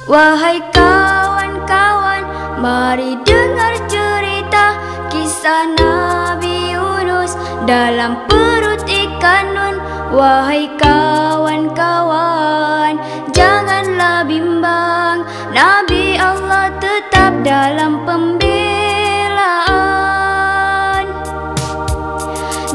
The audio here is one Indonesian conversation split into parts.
Wahai kawan-kawan, mari dengar cerita kisah Nabi Yunus dalam perut ikan Nun. Wahai kawan-kawan, janganlah bimbang, Nabi Allah tetap dalam pembelaan.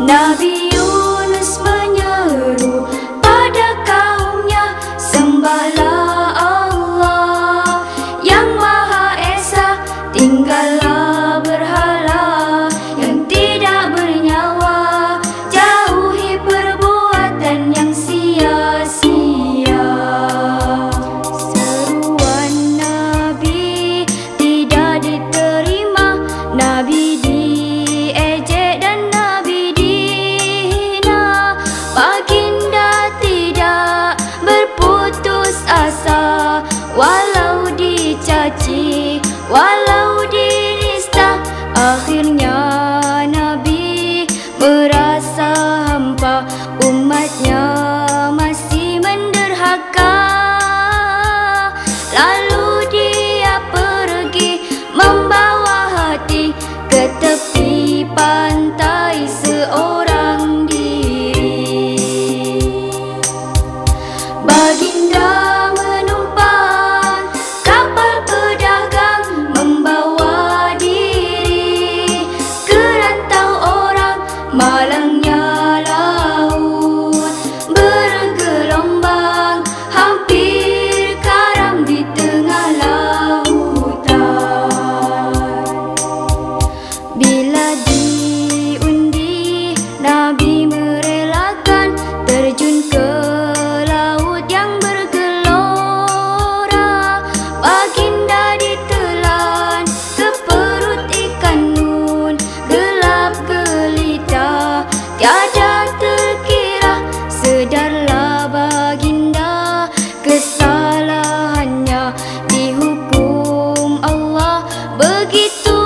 Nabi Yunus menyeru pada kaumnya, sembahlah Allah yang Maha Esa, tinggallah berhala yang tidak bernyawa, jauhi perbuatan yang sia-sia. Seruan Nabi tidak diterima, Nabi diejek dan Nabi dihina. Baginda tidak berputus asa, walau dicaci, walau dinista. Akhirnya Nabi merasa hampa, umatnya masih menderhaka. Lalu dia pergi membawa hati ke tepi pantai seorang diri. Baginda menumpang kapal pedagang membawa diri ke rantau orang. Malangnya laut bergelombang, hampir karam di tengah lautan. Bila diundi, Nabi merelakan terjun ke laut yang bergelora. Baginda ditelan ke perut ikan Nun, gelap gelita tiada terkira. Sedarlah baginda kesalahannya, dihukum Allah. Begitu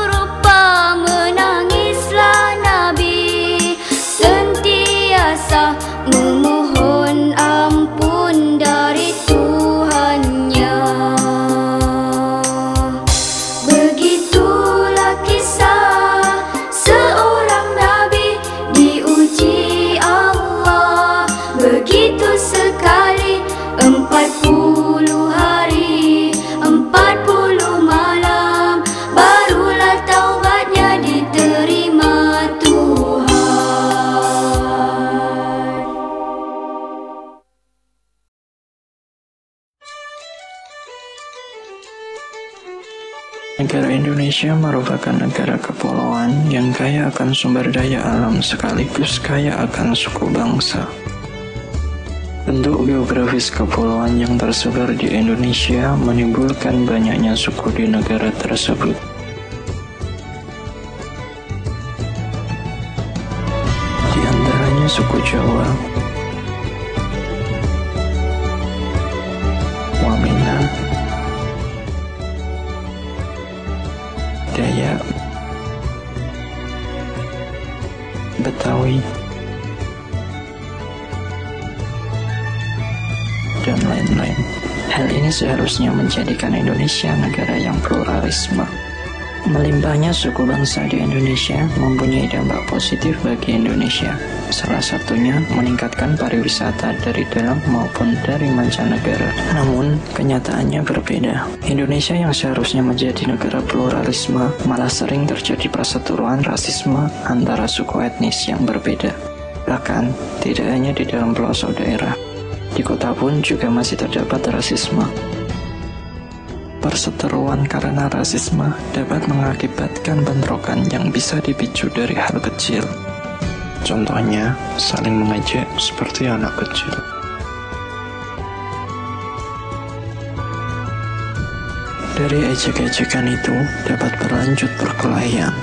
rupa menangislah Nabi, sentiasa memohon ampun dari Tuhannya. Begitulah kisah seorang Nabi diuji Allah begitu sekali. 40 hari, 40 malam, barulah taubatnya diterima Tuhan. Negara Indonesia merupakan negara kepulauan yang kaya akan sumber daya alam sekaligus kaya akan suku bangsa. Bentuk geografis kepulauan yang tersebar di Indonesia menimbulkan banyaknya suku di negara tersebut. Di antaranya suku Jawa, Wamena, Dayak, Betawi, dan lain-lain. Hal ini seharusnya menjadikan Indonesia negara yang pluralisme. Melimpahnya suku bangsa di Indonesia mempunyai dampak positif bagi Indonesia. Salah satunya meningkatkan pariwisata dari dalam maupun dari mancanegara. Namun, kenyataannya berbeda. Indonesia yang seharusnya menjadi negara pluralisme malah sering terjadi perseteruan rasisme antara suku etnis yang berbeda. Bahkan, tidak hanya di dalam pelosok daerah, di kota pun juga masih terdapat rasisme. Perseteruan karena rasisme dapat mengakibatkan bentrokan yang bisa dipicu dari hal kecil. Contohnya, saling mengejek seperti anak kecil. Dari ejek-ejekan itu dapat berlanjut perkelahian.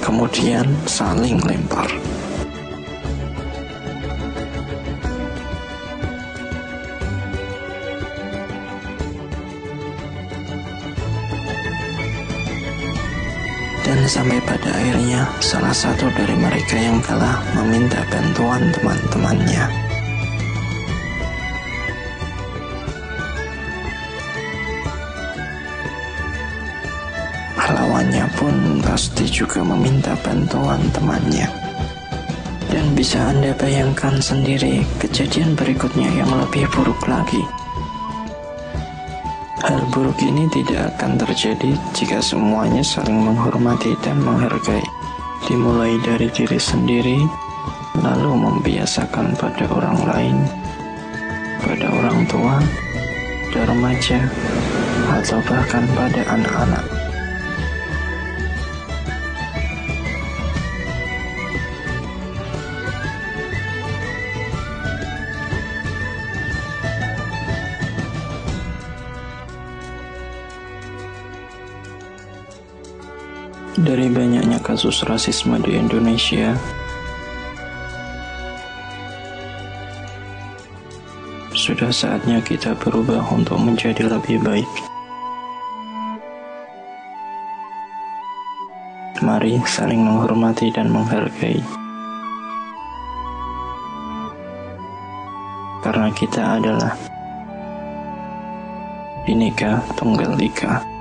Kemudian saling lempar. Dan sampai pada akhirnya salah satu dari mereka yang kalah meminta bantuan teman-temannya. Lawannya pun pasti juga meminta bantuan temannya. Dan bisa Anda bayangkan sendiri kejadian berikutnya yang lebih buruk lagi. Hal buruk ini tidak akan terjadi jika semuanya saling menghormati dan menghargai. Dimulai dari diri sendiri, lalu membiasakan pada orang lain, pada orang tua, pada remaja, atau bahkan pada anak-anak. Dari banyaknya kasus rasisme di Indonesia, sudah saatnya kita berubah untuk menjadi lebih baik. Mari saling menghormati dan menghargai. Karena kita adalah Bhinneka Tunggal Ika.